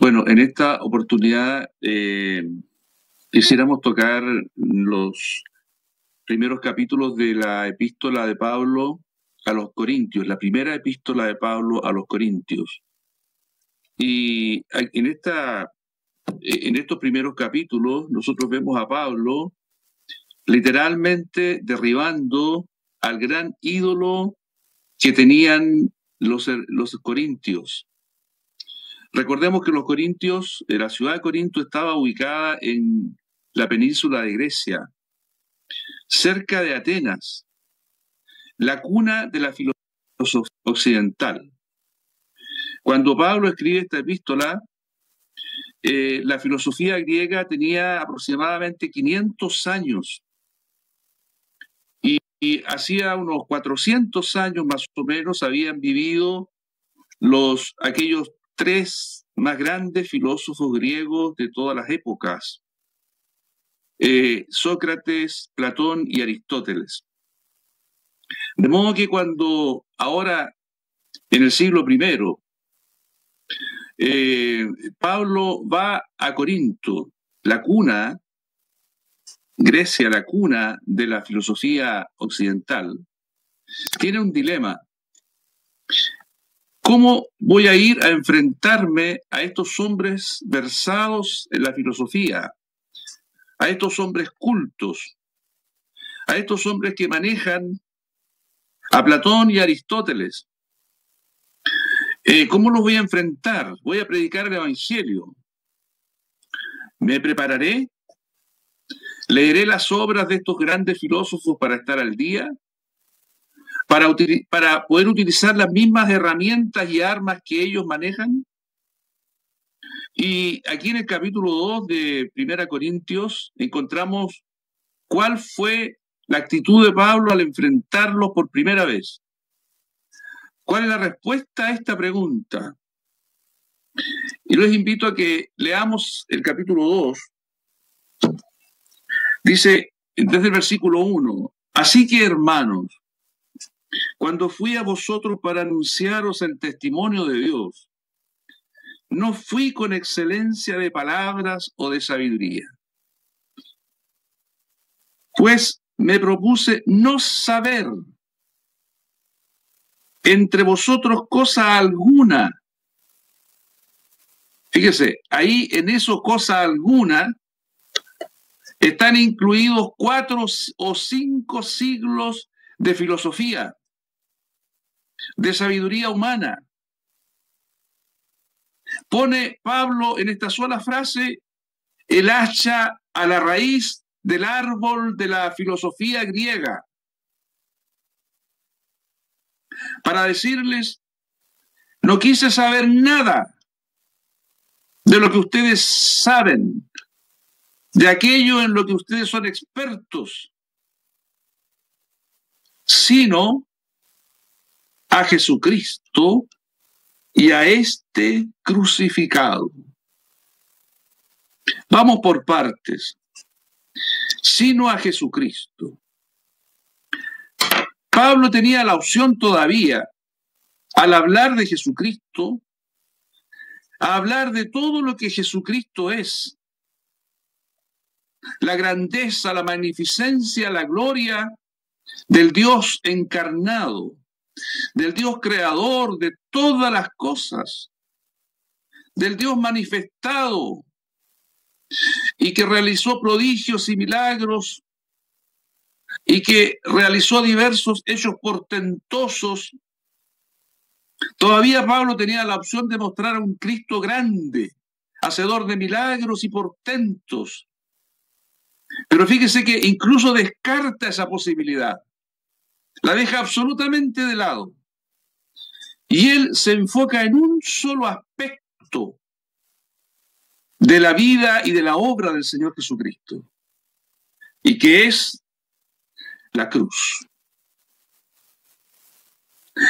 Bueno, en esta oportunidad quisiéramos tocar los primeros capítulos de la epístola de Pablo a los Corintios, la primera epístola de Pablo a los Corintios. Y en estos primeros capítulos nosotros vemos a Pablo literalmente derribando al gran ídolo que tenían los corintios. Recordemos que los corintios, la ciudad de Corinto estaba ubicada en la península de Grecia, cerca de Atenas, la cuna de la filosofía occidental. Cuando Pablo escribe esta epístola, la filosofía griega tenía aproximadamente 500 años y hacía unos 400 años más o menos habían vivido aquellos tres más grandes filósofos griegos de todas las épocas, Sócrates, Platón y Aristóteles. De modo que cuando ahora, en el siglo I, Pablo va a Corinto, la cuna, Grecia, la cuna de la filosofía occidental, tiene un dilema. ¿Cómo voy a ir a enfrentarme a estos hombres versados en la filosofía, a estos hombres cultos, a estos hombres que manejan a Platón y a Aristóteles? ¿Cómo los voy a enfrentar? Voy a predicar el Evangelio. ¿Me prepararé? ¿Leeré las obras de estos grandes filósofos para estar al día? ¿Para poder utilizar las mismas herramientas y armas que ellos manejan? Y aquí en el capítulo 2 de 1 Corintios encontramos cuál fue la actitud de Pablo al enfrentarlos por primera vez. ¿Cuál es la respuesta a esta pregunta? Y les invito a que leamos el capítulo 2. Dice, desde el versículo 1, así que hermanos, cuando fui a vosotros para anunciaros el testimonio de Dios, no fui con excelencia de palabras o de sabiduría, pues me propuse no saber entre vosotros cosa alguna. Fíjese, ahí en eso cosa alguna están incluidos 4 o 5 siglos de filosofía, de sabiduría humana. Pone Pablo en esta sola frase el hacha a la raíz del árbol de la filosofía griega, para decirles, no quise saber nada de lo que ustedes saben, de aquello en lo que ustedes son expertos, sino a Jesucristo y a este crucificado. Vamos por partes. Sino a Jesucristo. Pablo tenía la opción todavía, al hablar de Jesucristo, a hablar de todo lo que Jesucristo es. La grandeza, la magnificencia, la gloria del Dios encarnado, del Dios creador de todas las cosas, del Dios manifestado y que realizó prodigios y milagros y que realizó diversos hechos portentosos. Todavía Pablo tenía la opción de mostrar a un Cristo grande, hacedor de milagros y portentos. Pero fíjese que incluso descarta esa posibilidad, la deja absolutamente de lado. Y él se enfoca en un solo aspecto de la vida y de la obra del Señor Jesucristo, y que es la cruz.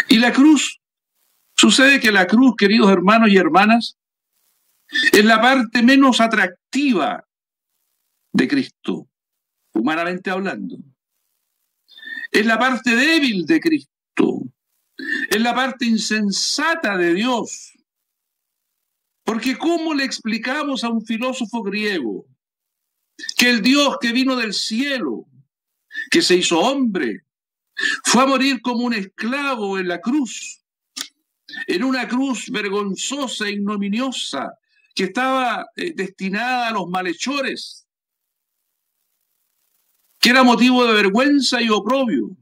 Y la cruz, sucede que la cruz, queridos hermanos y hermanas, es la parte menos atractiva de Cristo, humanamente hablando. Es la parte débil de Cristo. Es la parte insensata de Dios. ¿Por Porque ¿cómo le explicamos a un filósofo griego que el Dios que vino del cielo, que se hizo hombre, fue a morir como un esclavo en la cruz, en una cruz vergonzosa e ignominiosa, que estaba destinada a los malhechores, que era motivo de vergüenza y oprobio?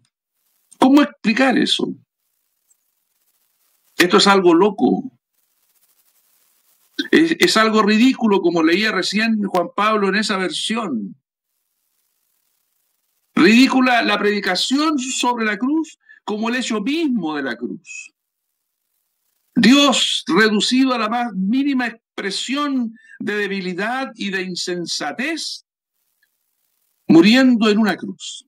¿Cómo explicar eso? Esto es algo loco. Es algo ridículo, como leía recién Juan Pablo en esa versión. Ridícula la predicación sobre la cruz como el hecho mismo de la cruz. Dios reducido a la más mínima expresión de debilidad y de insensatez, muriendo en una cruz.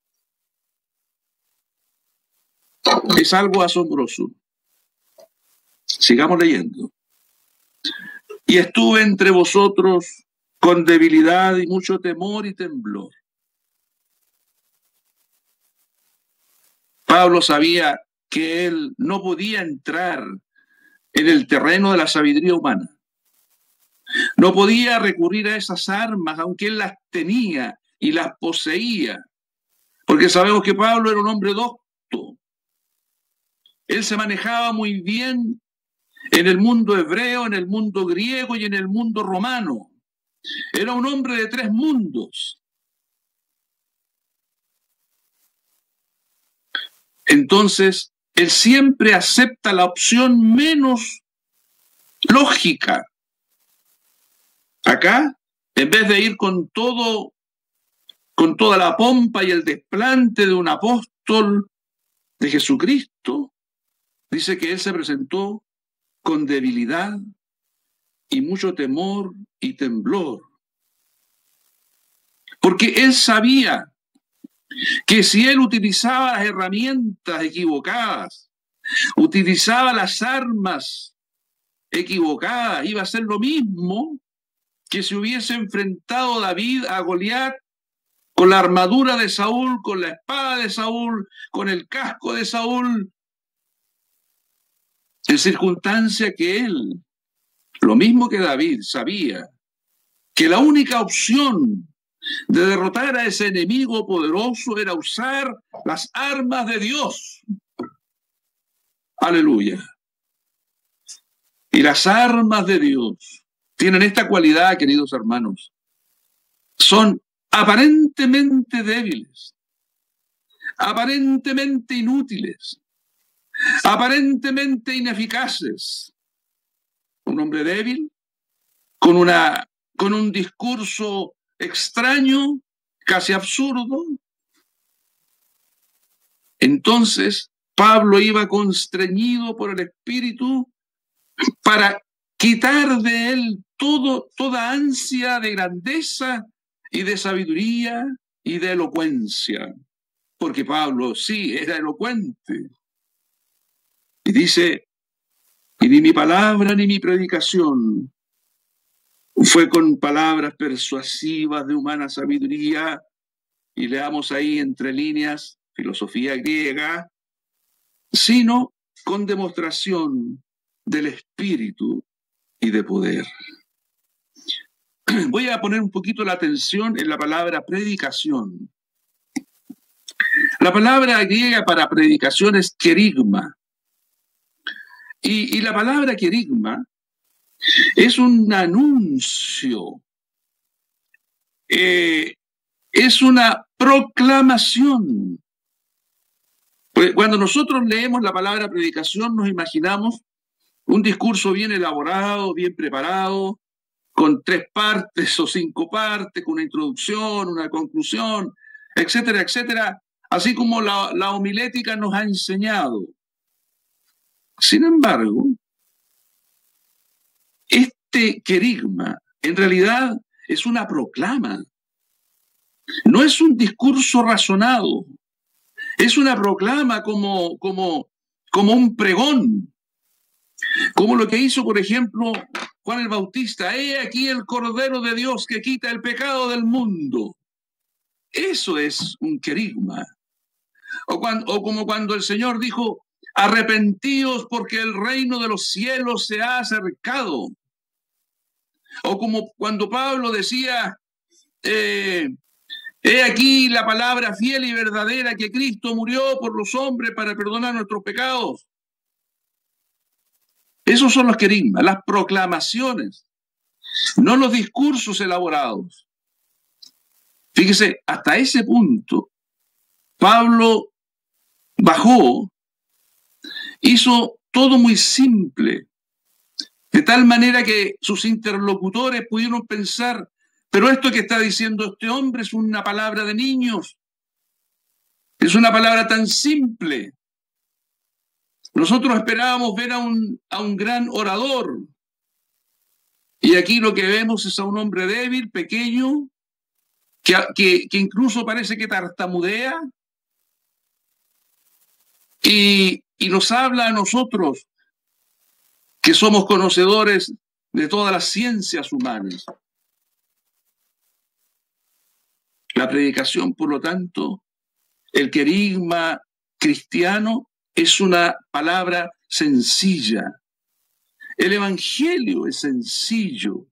Es algo asombroso. Sigamos leyendo. Y estuve entre vosotros con debilidad y mucho temor y temblor. Pablo sabía que él no podía entrar en el terreno de la sabiduría humana. No podía recurrir a esas armas, aunque él las tenía y las poseía, porque sabemos que Pablo era un hombre docto. Él se manejaba muy bien en el mundo hebreo, en el mundo griego y en el mundo romano. Era un hombre de 3 mundos. Entonces, él siempre acepta la opción menos lógica. Acá, en vez de ir con toda la pompa y el desplante de un apóstol de Jesucristo, dice que él se presentó con debilidad y mucho temor y temblor. Porque él sabía que si él utilizaba las herramientas equivocadas, utilizaba las armas equivocadas, iba a ser lo mismo que si hubiese enfrentado David a Goliat con la armadura de Saúl, con la espada de Saúl, con el casco de Saúl, en circunstancia que él, lo mismo que David, sabía que la única opción de derrotar a ese enemigo poderoso era usar las armas de Dios. Aleluya. Y las armas de Dios tienen esta cualidad, queridos hermanos. Son aparentemente débiles, aparentemente inútiles, aparentemente ineficaces. Un hombre débil, con un discurso extraño, casi absurdo. Entonces, Pablo iba constreñido por el Espíritu para quitar de él toda ansia de grandeza y de sabiduría y de elocuencia. Porque Pablo sí era elocuente. Y dice, y ni mi palabra ni mi predicación fue con palabras persuasivas de humana sabiduría, y leamos ahí entre líneas, filosofía griega, sino con demostración del Espíritu y de poder. Voy a poner un poquito la atención en la palabra predicación. La palabra griega para predicación es kerigma. Y la palabra kerigma es un anuncio, es una proclamación. Pues cuando nosotros leemos la palabra predicación, nos imaginamos un discurso bien elaborado, bien preparado, con 3 partes o 5 partes, con una introducción, una conclusión, etcétera, etcétera, así como la homilética nos ha enseñado. Sin embargo, este kerigma en realidad es una proclama. No es un discurso razonado, es una proclama como un pregón, como lo que hizo, por ejemplo, Juan el Bautista. He aquí el Cordero de Dios que quita el pecado del mundo. Eso es un kerigma. O como cuando el Señor dijo, arrepentíos porque el reino de los cielos se ha acercado. O como cuando Pablo decía, he aquí la palabra fiel y verdadera, que Cristo murió por los hombres para perdonar nuestros pecados. Esos son los querigmas, las proclamaciones, no los discursos elaborados. Fíjese, hasta ese punto, Pablo bajó, hizo todo muy simple, de tal manera que sus interlocutores pudieron pensar, pero esto que está diciendo este hombre es una palabra de niños, es una palabra tan simple. Nosotros esperábamos ver a un gran orador, y aquí lo que vemos es a un hombre débil, pequeño, que incluso parece que tartamudea, y nos habla a nosotros, que somos conocedores de todas las ciencias humanas. La predicación, por lo tanto, el querigma cristiano es una palabra sencilla. El evangelio es sencillo,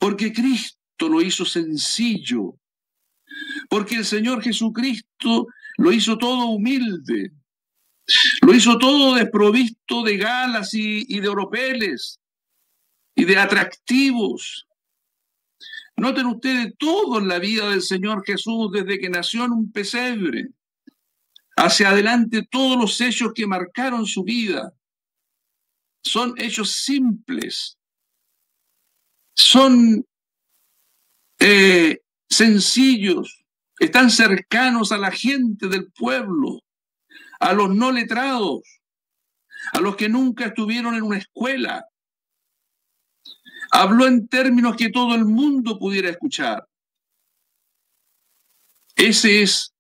porque Cristo lo hizo sencillo, porque el Señor Jesucristo lo hizo todo humilde, lo hizo todo desprovisto de galas y de oropeles y de atractivos. Noten ustedes todo en la vida del Señor Jesús, desde que nació en un pesebre hacia adelante, todos los hechos que marcaron su vida son hechos simples, son sencillos, están cercanos a la gente del pueblo, a los no letrados, a los que nunca estuvieron en una escuela. Habló en términos que todo el mundo pudiera escuchar. Ese es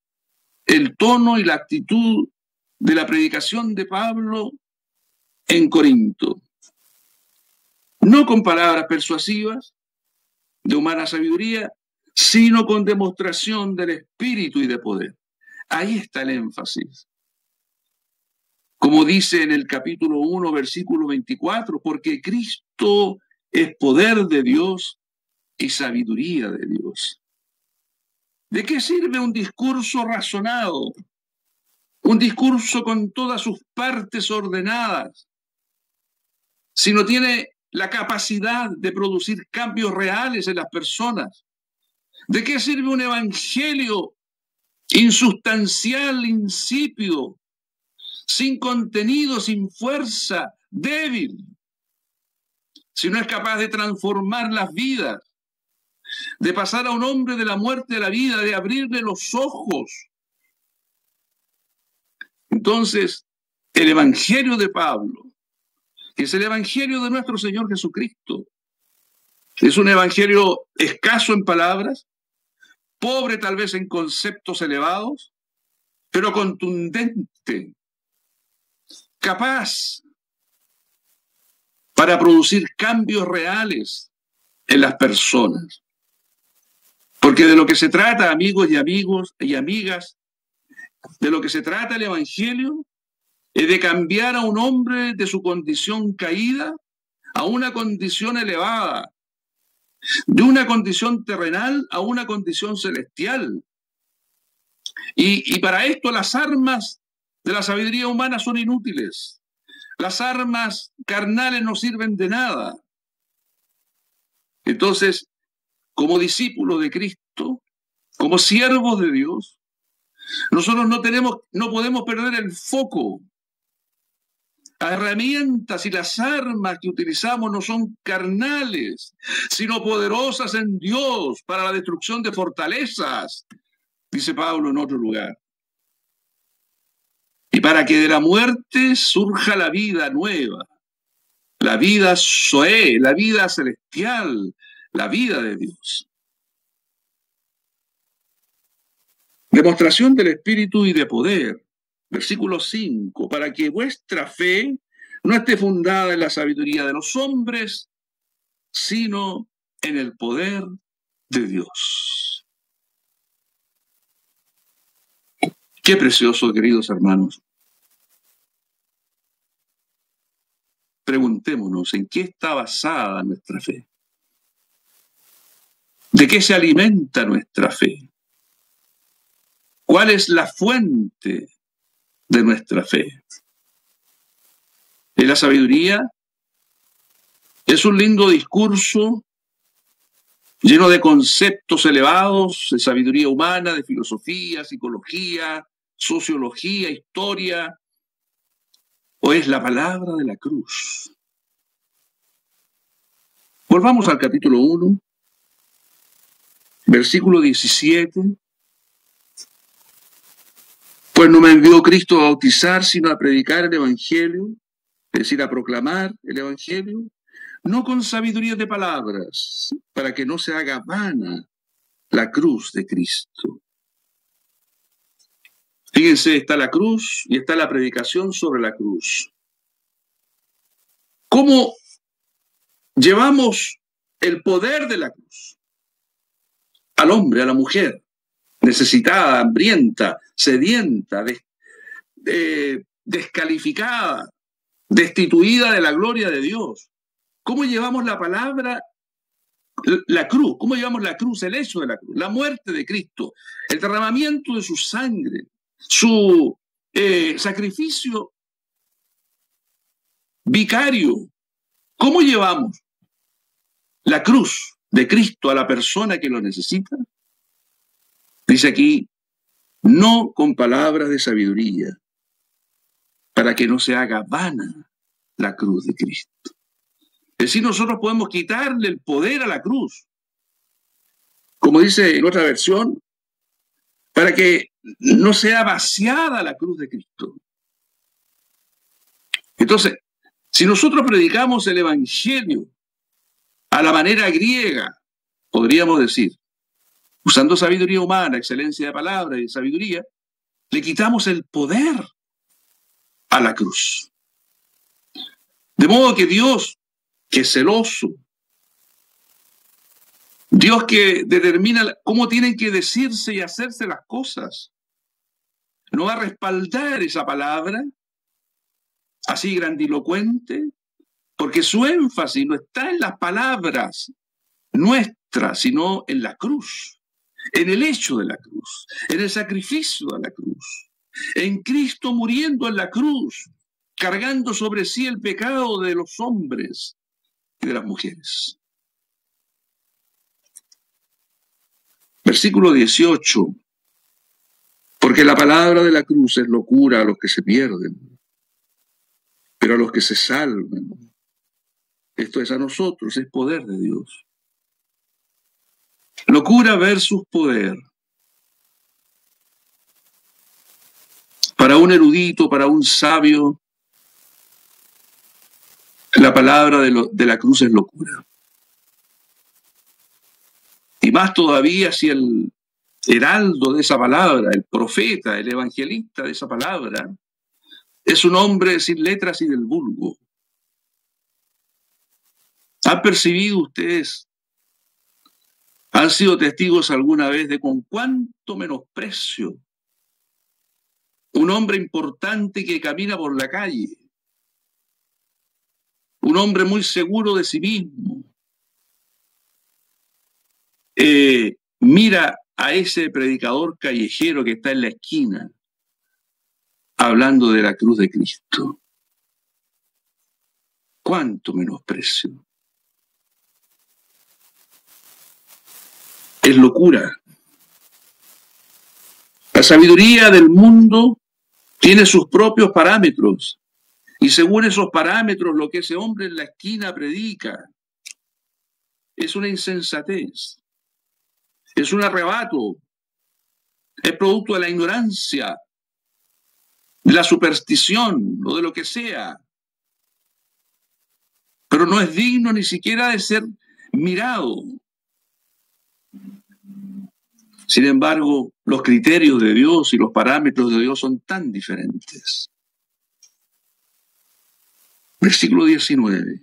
el tono y la actitud de la predicación de Pablo en Corinto. No con palabras persuasivas, de humana sabiduría, sino con demostración del espíritu y de poder. Ahí está el énfasis. Como dice en el capítulo 1, versículo 24, porque Cristo es poder de Dios y sabiduría de Dios. ¿De qué sirve un discurso razonado? Un discurso con todas sus partes ordenadas, si no tiene la capacidad de producir cambios reales en las personas? ¿De qué sirve un evangelio insustancial, insípido, sin contenido, sin fuerza, débil, si no es capaz de transformar las vidas, de pasar a un hombre de la muerte a la vida, de abrirle los ojos? Entonces, el evangelio de Pablo, que es el evangelio de nuestro Señor Jesucristo, es un evangelio escaso en palabras, pobre tal vez en conceptos elevados, pero contundente, capaz para producir cambios reales en las personas. Porque de lo que se trata, amigos y amigas, de lo que se trata el evangelio es de cambiar a un hombre de su condición caída a una condición elevada, de una condición terrenal a una condición celestial. Y para esto las armas de la sabiduría humana son inútiles. Las armas carnales no sirven de nada. Entonces, como discípulos de Cristo, como siervos de Dios, nosotros no podemos perder el foco. Las herramientas y las armas que utilizamos no son carnales, sino poderosas en Dios para la destrucción de fortalezas, dice Pablo en otro lugar. Y para que de la muerte surja la vida nueva, la vida Zoé, la vida celestial, la vida de Dios. Demostración del Espíritu y de poder. Versículo 5, para que vuestra fe no esté fundada en la sabiduría de los hombres, sino en el poder de Dios. Qué precioso, queridos hermanos. Preguntémonos en qué está basada nuestra fe. ¿De qué se alimenta nuestra fe? ¿Cuál es la fuente de nuestra fe? ¿Es la sabiduría? ¿Es un lindo discurso lleno de conceptos elevados, de sabiduría humana, de filosofía, psicología, sociología, historia? ¿O es la palabra de la cruz? Volvamos al capítulo 1, versículo 17. Pues no me envió Cristo a bautizar, sino a predicar el Evangelio, es decir, a proclamar el Evangelio, no con sabiduría de palabras, para que no se haga vana la cruz de Cristo. Fíjense, está la cruz y está la predicación sobre la cruz. ¿Cómo llevamos el poder de la cruz al hombre, a la mujer, necesitada, hambrienta, sedienta, descalificada, destituida de la gloria de Dios? ¿Cómo llevamos la palabra, la cruz? ¿Cómo llevamos la cruz, el hecho de la cruz, la muerte de Cristo, el derramamiento de su sangre, su sacrificio vicario? ¿Cómo llevamos la cruz de Cristo a la persona que lo necesita? Dice aquí, no con palabras de sabiduría, para que no se haga vana la cruz de Cristo. Es decir, nosotros podemos quitarle el poder a la cruz, como dice en otra versión, para que no sea vaciada la cruz de Cristo. Entonces, si nosotros predicamos el Evangelio a la manera griega, podríamos decir, usando sabiduría humana, excelencia de palabra y sabiduría, le quitamos el poder a la cruz. De modo que Dios, que es celoso, Dios que determina cómo tienen que decirse y hacerse las cosas, no va a respaldar esa palabra así grandilocuente, porque su énfasis no está en las palabras nuestras, sino en la cruz, en el hecho de la cruz, en el sacrificio de la cruz, en Cristo muriendo en la cruz, cargando sobre sí el pecado de los hombres y de las mujeres. Versículo 18. Porque la palabra de la cruz es locura a los que se pierden, pero a los que se salvan, esto es a nosotros, es poder de Dios. Locura versus poder. Para un erudito, para un sabio, la palabra de la cruz es locura. Y más todavía si el heraldo de esa palabra, el profeta, el evangelista de esa palabra, es un hombre sin letras y del vulgo. ¿Han percibido ustedes, han sido testigos alguna vez de con cuánto menosprecio un hombre importante que camina por la calle, un hombre muy seguro de sí mismo, mira a ese predicador callejero que está en la esquina hablando de la cruz de Cristo? ¿Cuánto menosprecio? Es locura. La sabiduría del mundo tiene sus propios parámetros, y según esos parámetros lo que ese hombre en la esquina predica es una insensatez, es un arrebato, es producto de la ignorancia, de la superstición o de lo que sea, pero no es digno ni siquiera de ser mirado. Sin embargo, los criterios de Dios y los parámetros de Dios son tan diferentes. Versículo 19.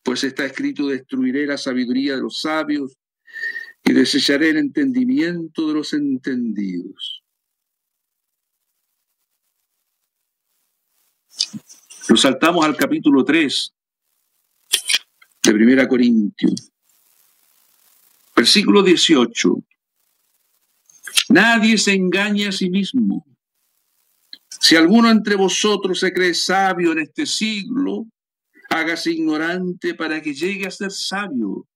Pues está escrito: destruiré la sabiduría de los sabios y desecharé el entendimiento de los entendidos. Nos saltamos al capítulo 3 de 1 Corintios. Versículo 18. Nadie se engaña a sí mismo. Si alguno entre vosotros se cree sabio en este siglo, hágase ignorante para que llegue a ser sabio.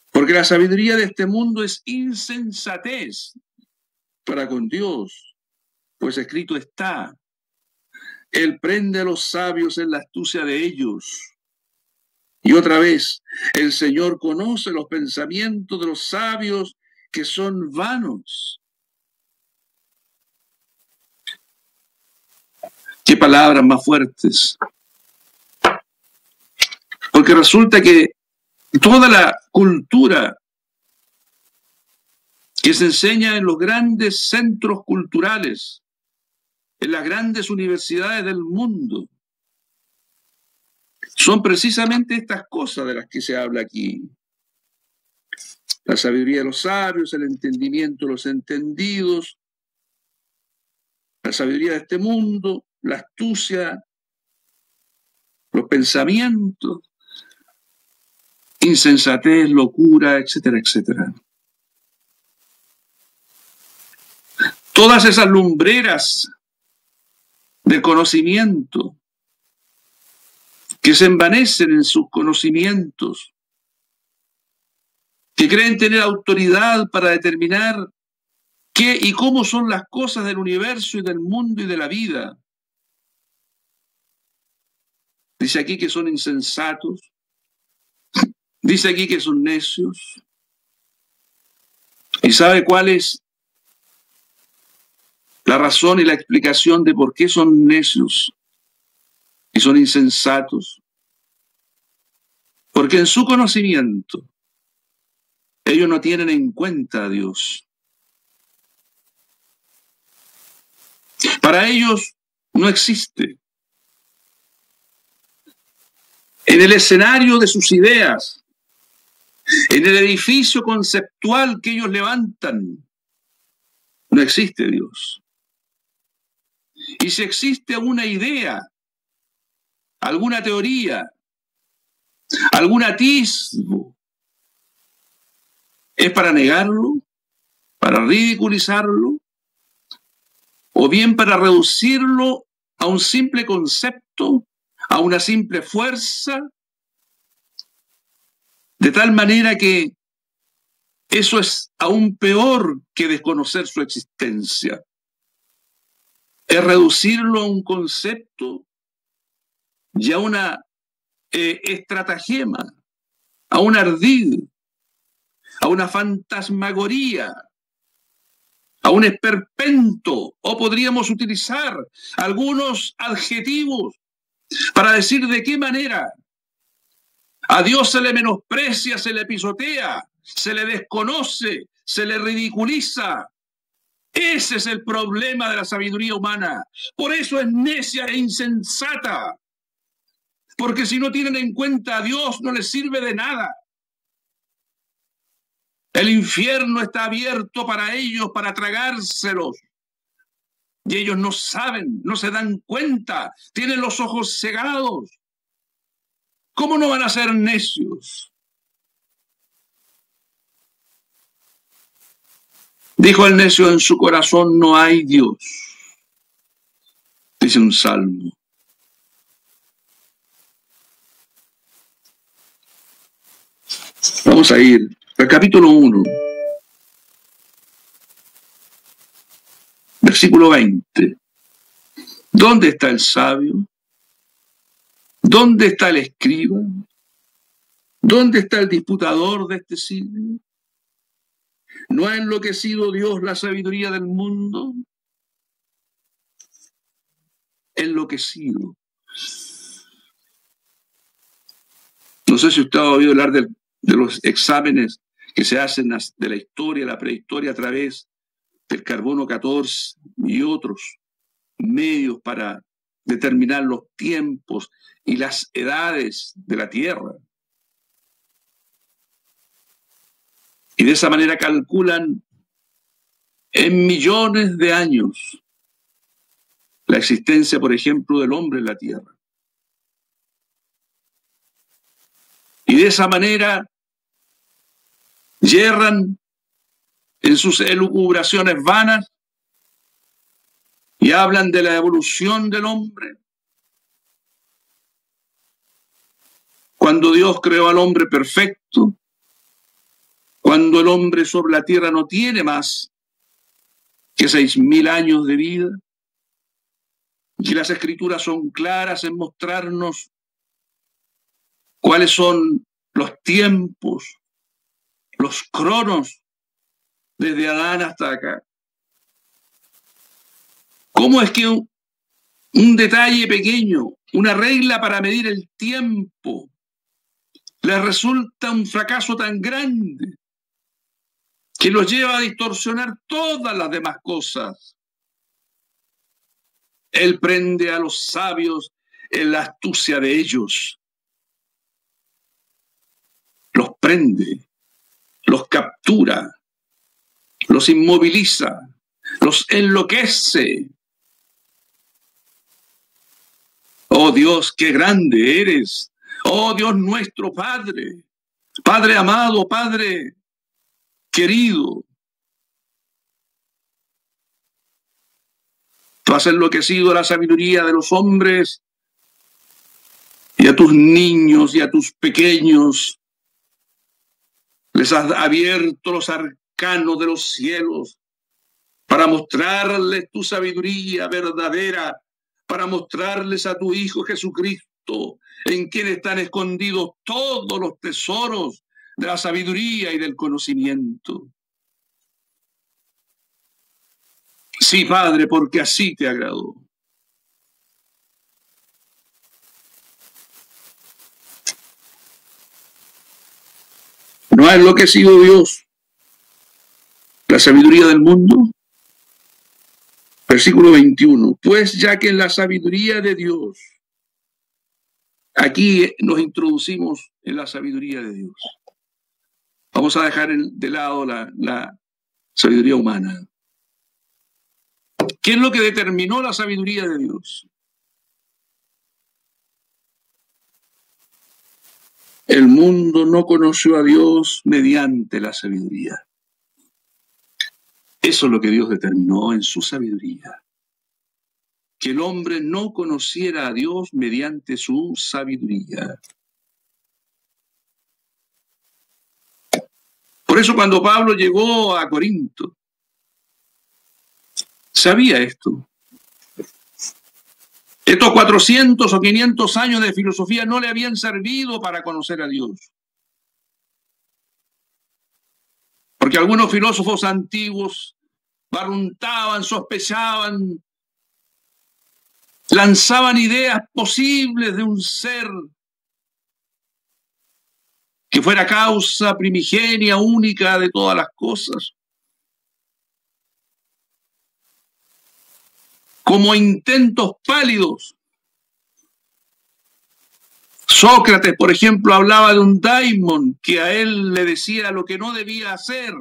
Porque la sabiduría de este mundo es insensatez para con Dios, pues escrito está: Él prende a los sabios en la astucia de ellos. Y otra vez, el Señor conoce los pensamientos de los sabios, que son vanos. Qué palabras más fuertes. Porque resulta que toda la cultura que se enseña en los grandes centros culturales, en las grandes universidades del mundo, son precisamente estas cosas de las que se habla aquí. La sabiduría de los sabios, el entendimiento de los entendidos, la sabiduría de este mundo, la astucia, los pensamientos, insensatez, locura, etcétera, etcétera. Todas esas lumbreras de conocimiento que se envanecen en sus conocimientos, que creen tener autoridad para determinar qué y cómo son las cosas del universo y del mundo y de la vida. Dice aquí que son insensatos, dice aquí que son necios. ¿Y sabe cuál es la razón y la explicación de por qué son necios y son insensatos? Porque en su conocimiento ellos no tienen en cuenta a Dios. Para ellos no existe. En el escenario de sus ideas, en el edificio conceptual que ellos levantan, no existe Dios. Y si existe alguna idea, alguna teoría, algún atisbo, es para negarlo, para ridiculizarlo, o bien para reducirlo a un simple concepto, a una simple fuerza, de tal manera que eso es aún peor que desconocer su existencia. Es reducirlo a un concepto y a una estratagema, a un ardid, a una fantasmagoría, a un esperpento, o podríamos utilizar algunos adjetivos para decir de qué manera a Dios se le menosprecia, se le pisotea, se le desconoce, se le ridiculiza. Ese es el problema de la sabiduría humana. Por eso es necia e insensata. Porque si no tienen en cuenta a Dios, no les sirve de nada. El infierno está abierto para ellos, para tragárselos. Y ellos no saben, no se dan cuenta, tienen los ojos cegados. ¿Cómo no van a ser necios? Dijo el necio: en su corazón no hay Dios. Dice un salmo. Vamos a ir al capítulo 1, versículo 20. ¿Dónde está el sabio? ¿Dónde está el escriba? ¿Dónde está el disputador de este siglo? ¿No ha enloquecido Dios la sabiduría del mundo? Enloquecido. No sé si usted ha oído hablar de los exámenes que se hacen de la historia, la prehistoria, a través del carbono 14 y otros medios para determinar los tiempos y las edades de la Tierra. Y de esa manera calculan en millones de años la existencia, por ejemplo, del hombre en la Tierra. Y de esa manera yerran en sus elucubraciones vanas y hablan de la evolución del hombre. Cuando Dios creó al hombre perfecto, cuando el hombre sobre la tierra no tiene más que 6.000 años de vida, y las escrituras son claras en mostrarnos cuáles son los tiempos, los cronos, desde Adán hasta acá. ¿Cómo es que un detalle pequeño, una regla para medir el tiempo, les resulta un fracaso tan grande que los lleva a distorsionar todas las demás cosas? Él prende a los sabios en la astucia de ellos. Los prende, los captura, los inmoviliza, los enloquece. Oh Dios, qué grande eres. Oh Dios nuestro Padre, Padre amado, Padre querido. Tú has enloquecido la sabiduría de los hombres y a tus niños y a tus pequeños les has abierto los arcanos de los cielos para mostrarles tu sabiduría verdadera, para mostrarles a tu Hijo Jesucristo, en quien están escondidos todos los tesoros de la sabiduría y del conocimiento. Sí, Padre, porque así te agradó. ¿No ha enloquecido Dios la sabiduría del mundo? Versículo 21. Pues ya que en la sabiduría de Dios, aquí nos introducimos en la sabiduría de Dios. Vamos a dejar de lado la sabiduría humana. ¿Qué es lo que determinó la sabiduría de Dios? El mundo no conoció a Dios mediante la sabiduría. Eso es lo que Dios determinó en su sabiduría. Que el hombre no conociera a Dios mediante su sabiduría. Por eso cuando Pablo llegó a Corinto, sabía esto. Estos 400 o 500 años de filosofía no le habían servido para conocer a Dios. Porque algunos filósofos antiguos barruntaban, sospechaban, lanzaban ideas posibles de un ser que fuera causa primigenia, única de todas las cosas. Como intentos pálidos. Sócrates, por ejemplo, hablaba de un daimon que a él le decía lo que no debía hacer.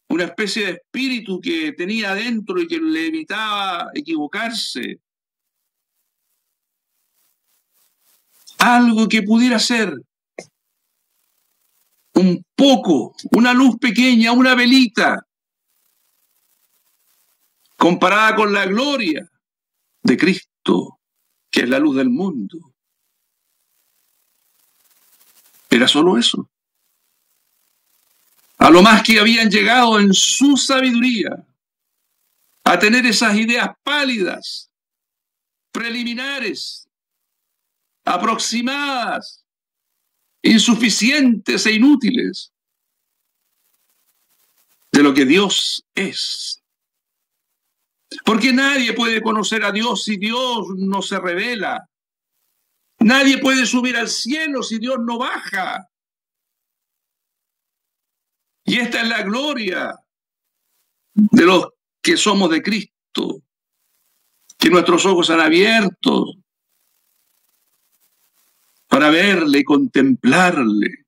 Una especie de espíritu que tenía adentro y que le evitaba equivocarse. Algo que pudiera ser un poco, una luz pequeña, una velita, comparada con la gloria de Cristo, que es la luz del mundo. Era solo eso. A lo más que habían llegado en su sabiduría a tener esas ideas pálidas, preliminares, aproximadas, insuficientes e inútiles de lo que Dios es. Porque nadie puede conocer a Dios si Dios no se revela. Nadie puede subir al cielo si Dios no baja. Y esta es la gloria de los que somos de Cristo, que nuestros ojos han abierto para verle y contemplarle.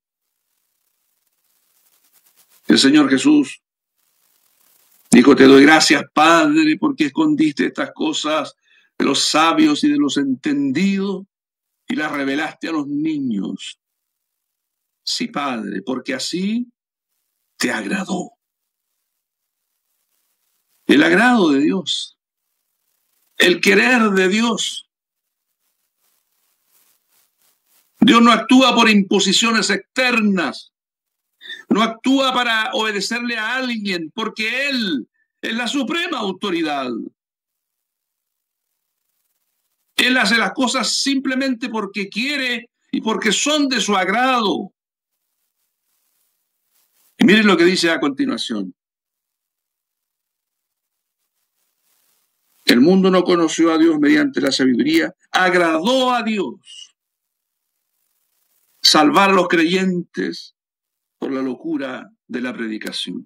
El Señor Jesús dijo: te doy gracias, Padre, porque escondiste estas cosas de los sabios y de los entendidos y las revelaste a los niños. Sí, Padre, porque así te agradó. El agrado de Dios, el querer de Dios. Dios no actúa por imposiciones externas, no actúa para obedecerle a alguien, porque Él es la suprema autoridad. Él hace las cosas simplemente porque quiere y porque son de su agrado. Y miren lo que dice a continuación. El mundo no conoció a Dios mediante la sabiduría, agradó a Dios salvar a los creyentes por la locura de la predicación.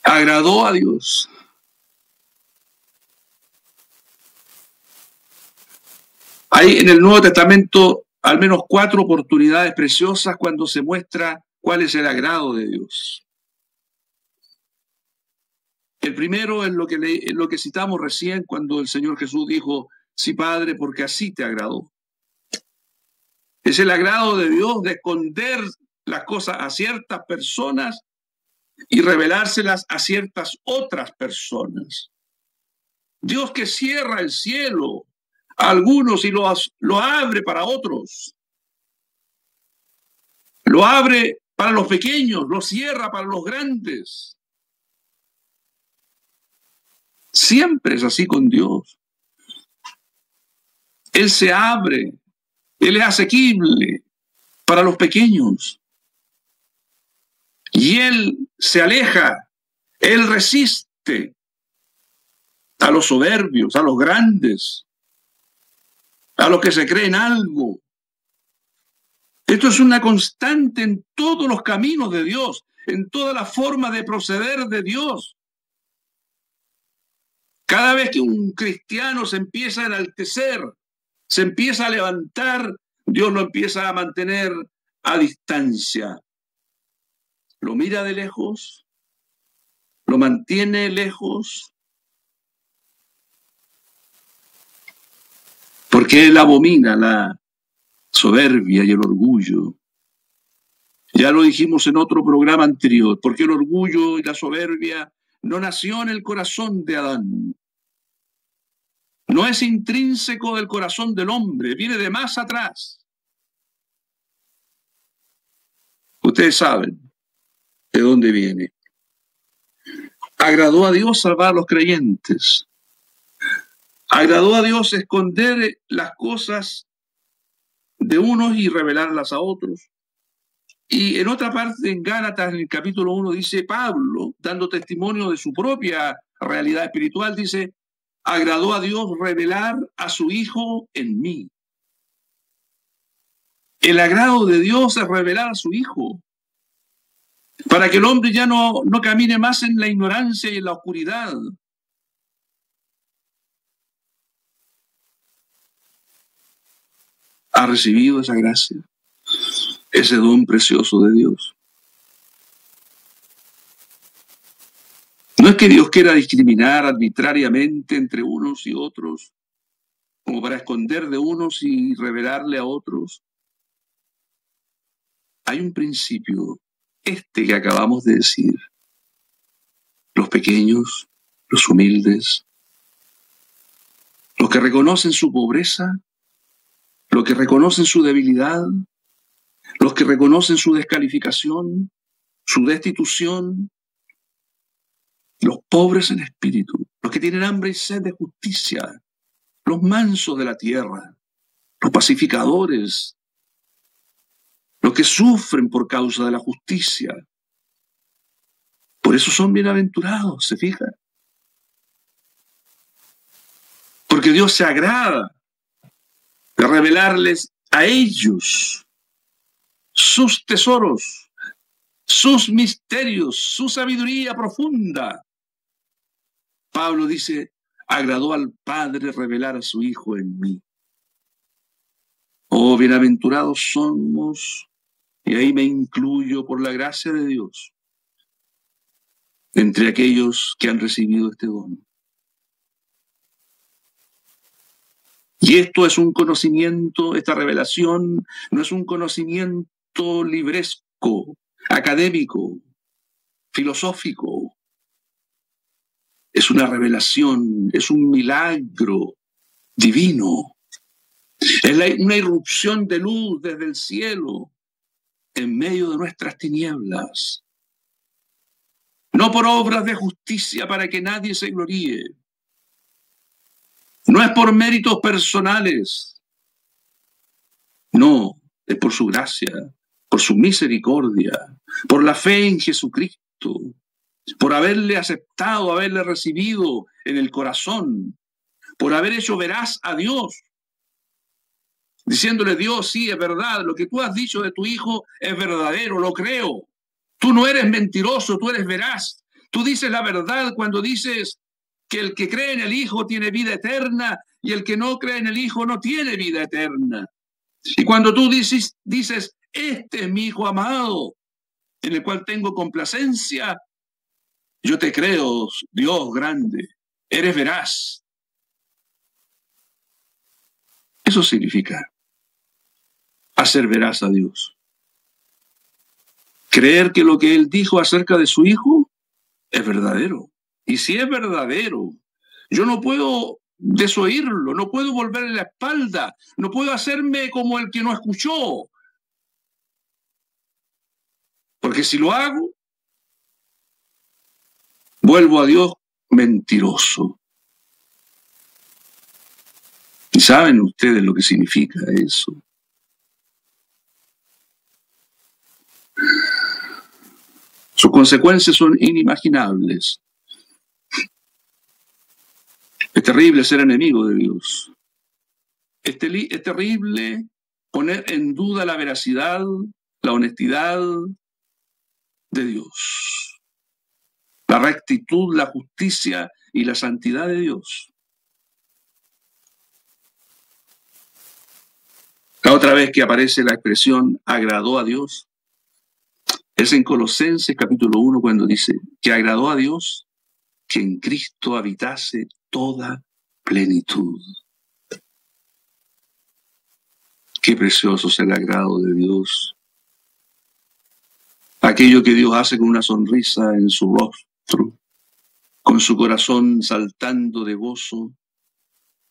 Agradó a Dios. Hay en el Nuevo Testamento al menos 4 oportunidades preciosas cuando se muestra cuál es el agrado de Dios. El primero es lo que citamos recién cuando el Señor Jesús dijo, sí, Padre, porque así te agradó. Es el agrado de Dios de esconder las cosas a ciertas personas y revelárselas a ciertas otras personas. Dios que cierra el cielo a algunos y lo abre para otros. Lo abre para los pequeños, lo cierra para los grandes. Siempre es así con Dios. Él se abre, Él es asequible para los pequeños. Y Él se aleja, Él resiste a los soberbios, a los grandes, a los que se creen algo. Esto es una constante en todos los caminos de Dios, en toda la forma de proceder de Dios. Cada vez que un cristiano se empieza a enaltecer, se empieza a levantar, Dios lo empieza a mantener a distancia. Lo mira de lejos, lo mantiene lejos, porque Él abomina la soberbia y el orgullo. Ya lo dijimos en otro programa anterior, porque el orgullo y la soberbia no nació en el corazón de Adán. No es intrínseco del corazón del hombre, viene de más atrás. Ustedes saben de dónde viene. Agradó a Dios salvar a los creyentes. Agradó a Dios esconder las cosas de unos y revelarlas a otros. Y en otra parte, en Gálatas, en el capítulo 1, dice Pablo, dando testimonio de su propia realidad espiritual, dice, agradó a Dios revelar a su Hijo en mí. El agrado de Dios es revelar a su Hijo, para que el hombre ya no camine más en la ignorancia y en la oscuridad. Ha recibido esa gracia, ese don precioso de Dios. No es que Dios quiera discriminar arbitrariamente entre unos y otros, como para esconder de unos y revelarle a otros. Hay un principio, que acabamos de decir. Los pequeños, los humildes, los que reconocen su pobreza, los que reconocen su debilidad, los que reconocen su descalificación, su destitución, los pobres en espíritu, los que tienen hambre y sed de justicia, los mansos de la tierra, los pacificadores, los que sufren por causa de la justicia. Por eso son bienaventurados, ¿se fijan? Porque Dios se agrada de revelarles a ellos sus tesoros, sus misterios, su sabiduría profunda. Pablo dice, agradó al Padre revelar a su Hijo en mí. Oh, bienaventurados somos, y ahí me incluyo por la gracia de Dios, entre aquellos que han recibido este don. Y esto es un conocimiento, esta revelación no es un conocimiento libresco, académico, filosófico. Es una revelación, es un milagro divino. Es una irrupción de luz desde el cielo en medio de nuestras tinieblas. No por obras de justicia para que nadie se gloríe. No es por méritos personales. No, es por su gracia, por su misericordia, por la fe en Jesucristo, por haberle aceptado, haberle recibido en el corazón, por haber hecho veraz a Dios, diciéndole: Dios, sí, es verdad, lo que tú has dicho de tu Hijo es verdadero, lo creo. Tú no eres mentiroso, tú eres veraz. Tú dices la verdad cuando dices que el que cree en el Hijo tiene vida eterna y el que no cree en el Hijo no tiene vida eterna. Y cuando tú dices, este es mi Hijo amado, en el cual tengo complacencia, yo te creo, Dios grande, eres veraz. Eso significa hacer veraz a Dios. Creer que lo que Él dijo acerca de su Hijo es verdadero. Y si es verdadero, yo no puedo desoírlo, no puedo volverle la espalda, no puedo hacerme como el que no escuchó. Porque si lo hago, vuelvo a Dios mentiroso. ¿Y saben ustedes lo que significa eso? Sus consecuencias son inimaginables. Es terrible ser enemigo de Dios. Es terrible poner en duda la veracidad, la honestidad de Dios, la rectitud, la justicia y la santidad de Dios. La otra vez que aparece la expresión agradó a Dios es en Colosenses capítulo 1 cuando dice que agradó a Dios que en Cristo habitase toda plenitud. Qué precioso es el agrado de Dios. Aquello que Dios hace con una sonrisa en su rostro, con su corazón saltando de gozo,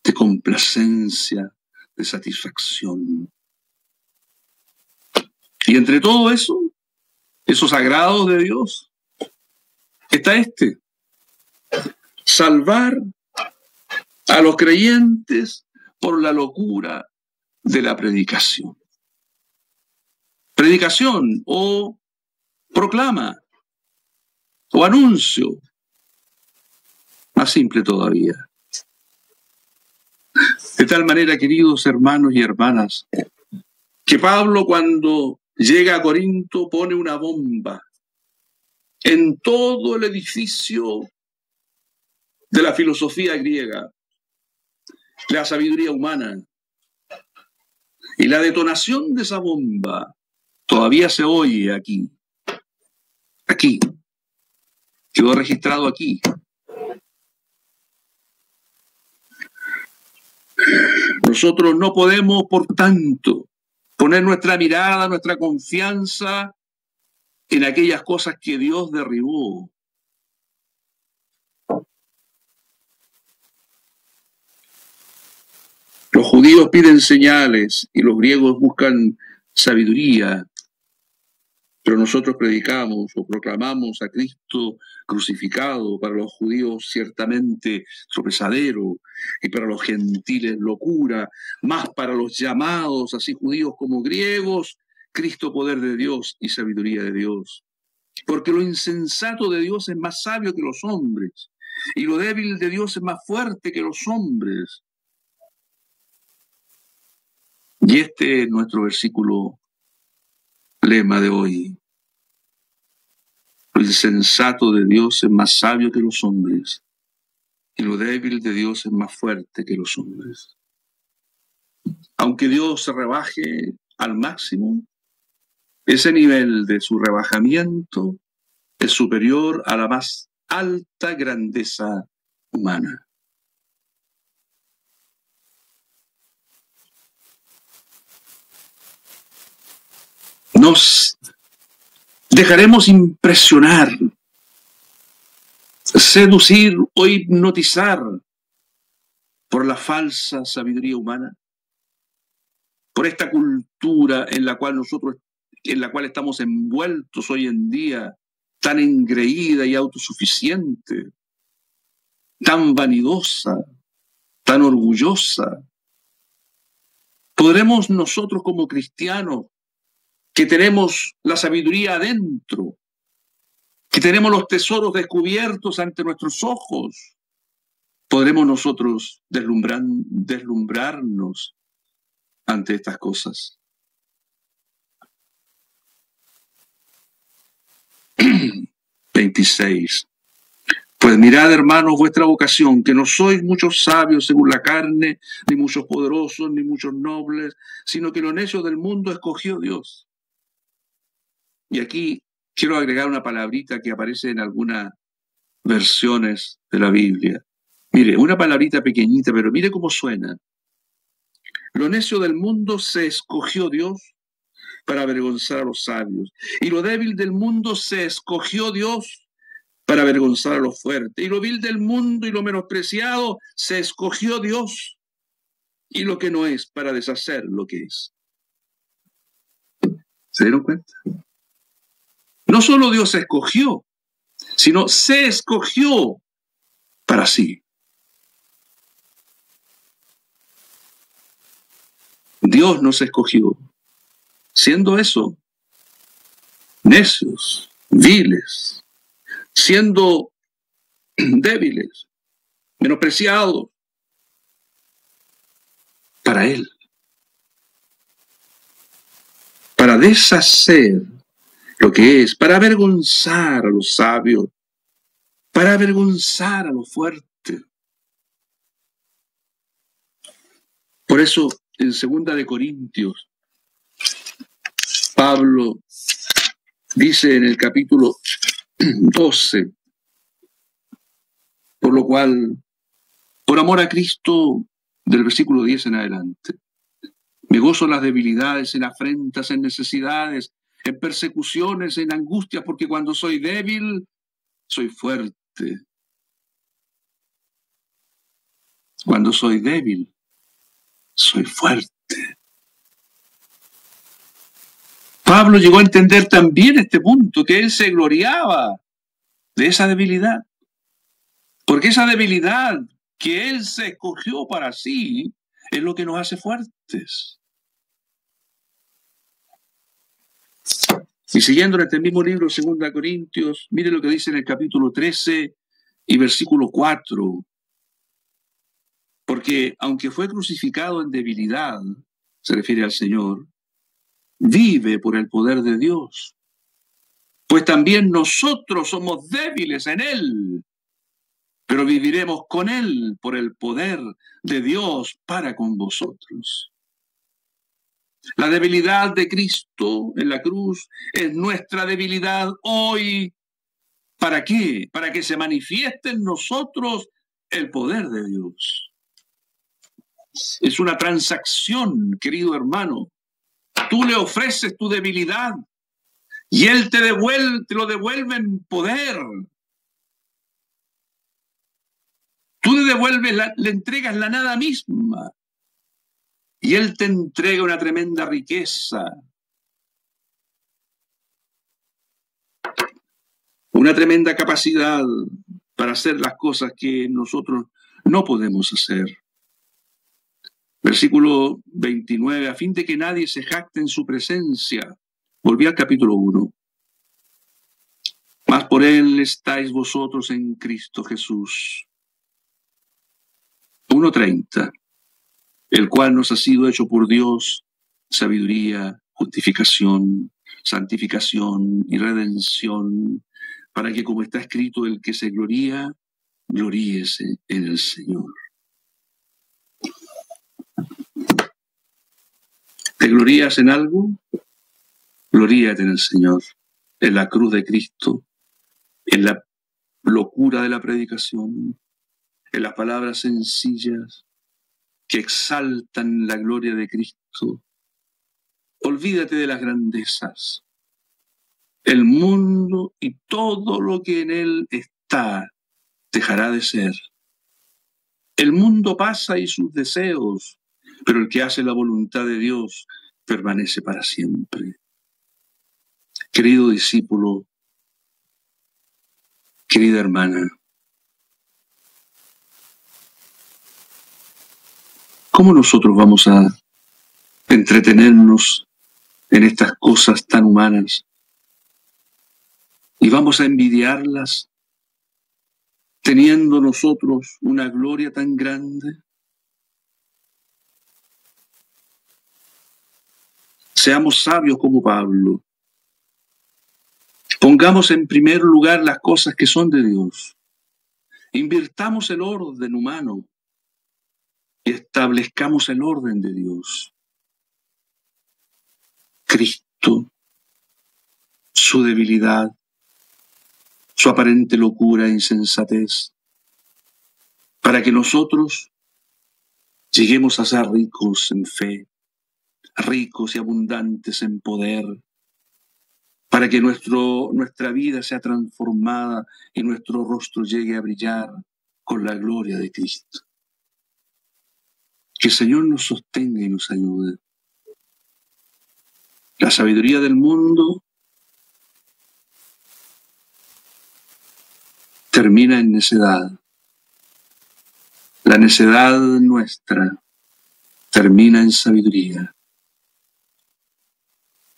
de complacencia, de satisfacción. Y entre todo eso, esos agrados de Dios, está salvar a los creyentes por la locura de la predicación. Predicación o proclama o anuncio, más simple todavía. De tal manera, queridos hermanos y hermanas, que Pablo cuando llega a Corinto pone una bomba en todo el edificio de la filosofía griega, la sabiduría humana. Y la detonación de esa bomba todavía se oye aquí. Aquí. Quedó registrado aquí. Nosotros no podemos, por tanto, poner nuestra mirada, nuestra confianza en aquellas cosas que Dios derribó. Los judíos piden señales y los griegos buscan sabiduría, pero nosotros predicamos o proclamamos a Cristo crucificado, para los judíos ciertamente tropezadero y para los gentiles locura, más para los llamados, así judíos como griegos, Cristo poder de Dios y sabiduría de Dios. Porque lo insensato de Dios es más sabio que los hombres y lo débil de Dios es más fuerte que los hombres. Y este es nuestro versículo lema de hoy. El sensato de Dios es más sabio que los hombres, y lo débil de Dios es más fuerte que los hombres. Aunque Dios se rebaje al máximo, ese nivel de su rebajamiento es superior a la más alta grandeza humana. Dejaremos impresionar, seducir o hipnotizar por la falsa sabiduría humana, por esta cultura en la cual estamos envueltos hoy en día, tan engreída y autosuficiente, tan vanidosa, tan orgullosa. ¿Podremos nosotros como cristianos, que tenemos la sabiduría adentro, que tenemos los tesoros descubiertos ante nuestros ojos, podremos nosotros deslumbrarnos ante estas cosas? 26. Pues mirad, hermanos, vuestra vocación, que no sois muchos sabios según la carne, ni muchos poderosos, ni muchos nobles, sino que lo necio del mundo escogió Dios. Y aquí quiero agregar una palabrita que aparece en algunas versiones de la Biblia. Mire, una palabrita pequeñita, pero mire cómo suena. Lo necio del mundo se escogió Dios para avergonzar a los sabios. Y lo débil del mundo se escogió Dios para avergonzar a los fuertes. Y lo vil del mundo y lo menospreciado se escogió Dios. Y lo que no es para deshacer lo que es. ¿Se dieron cuenta? No solo Dios se escogió, sino se escogió para sí. Dios nos escogió, siendo eso, necios, viles, siendo débiles, menospreciados, para Él, para deshacer lo que es, para avergonzar a los sabios, para avergonzar a los fuertes. Por eso, en 2 de Corintios, Pablo dice en el capítulo 12, por lo cual, por amor a Cristo, del versículo 10 en adelante, me gozo en las debilidades, en afrentas, en necesidades, en persecuciones, en angustias, porque cuando soy débil, soy fuerte. Cuando soy débil, soy fuerte. Pablo llegó a entender también este punto, que él se gloriaba de esa debilidad. Porque esa debilidad que él se escogió para sí es lo que nos hace fuertes. Y siguiendo en este mismo libro, 2 Corintios, mire lo que dice en el capítulo 13 y versículo 4. Porque aunque fue crucificado en debilidad, se refiere al Señor, vive por el poder de Dios. Pues también nosotros somos débiles en Él, pero viviremos con Él por el poder de Dios para con vosotros. La debilidad de Cristo en la cruz es nuestra debilidad hoy. ¿Para qué? Para que se manifieste en nosotros el poder de Dios. Es una transacción, querido hermano. Tú le ofreces tu debilidad y Él te lo devuelve en poder. Tú le entregas la nada misma y Él te entrega una tremenda riqueza, una tremenda capacidad para hacer las cosas que nosotros no podemos hacer. Versículo 29, a fin de que nadie se jacte en su presencia. Volví al capítulo 1. Mas por Él estáis vosotros en Cristo Jesús. 1:30, el cual nos ha sido hecho por Dios sabiduría, justificación, santificación y redención, para que, como está escrito, el que se gloría, gloríese en el Señor. ¿Te glorías en algo? Gloríate en el Señor, en la cruz de Cristo, en la locura de la predicación, en las palabras sencillas que exaltan la gloria de Cristo. Olvídate de las grandezas. El mundo y todo lo que en él está dejará de ser. El mundo pasa y sus deseos, pero el que hace la voluntad de Dios permanece para siempre. Querido discípulo, querida hermana, ¿cómo nosotros vamos a entretenernos en estas cosas tan humanas y vamos a envidiarlas teniendo nosotros una gloria tan grande? Seamos sabios como Pablo. Pongamos en primer lugar las cosas que son de Dios. Invirtamos el orden humano y establezcamos el orden de Dios. Cristo, su debilidad, su aparente locura e insensatez, para que nosotros lleguemos a ser ricos en fe, ricos y abundantes en poder, para que nuestra vida sea transformada y nuestro rostro llegue a brillar con la gloria de Cristo. Que el Señor nos sostenga y nos ayude. La sabiduría del mundo termina en necedad. La necedad nuestra termina en sabiduría,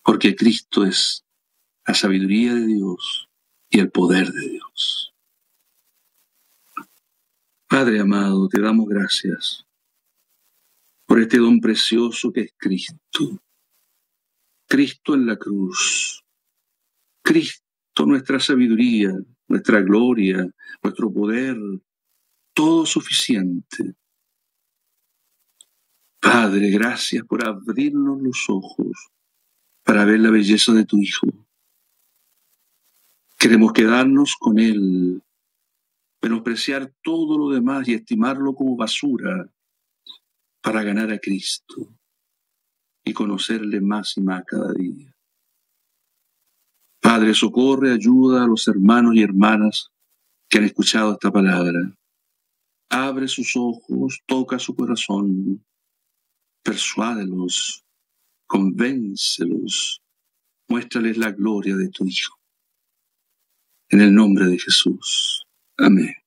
porque Cristo es la sabiduría de Dios y el poder de Dios. Padre amado, te damos gracias por este don precioso que es Cristo. Cristo en la cruz. Cristo, nuestra sabiduría, nuestra gloria, nuestro poder, todo suficiente. Padre, gracias por abrirnos los ojos para ver la belleza de tu Hijo. Queremos quedarnos con Él, menospreciar todo lo demás y estimarlo como basura para ganar a Cristo y conocerle más y más cada día. Padre, socorre, ayuda a los hermanos y hermanas que han escuchado esta palabra. Abre sus ojos, toca su corazón, persuádelos, convéncelos, muéstrales la gloria de tu Hijo. En el nombre de Jesús. Amén.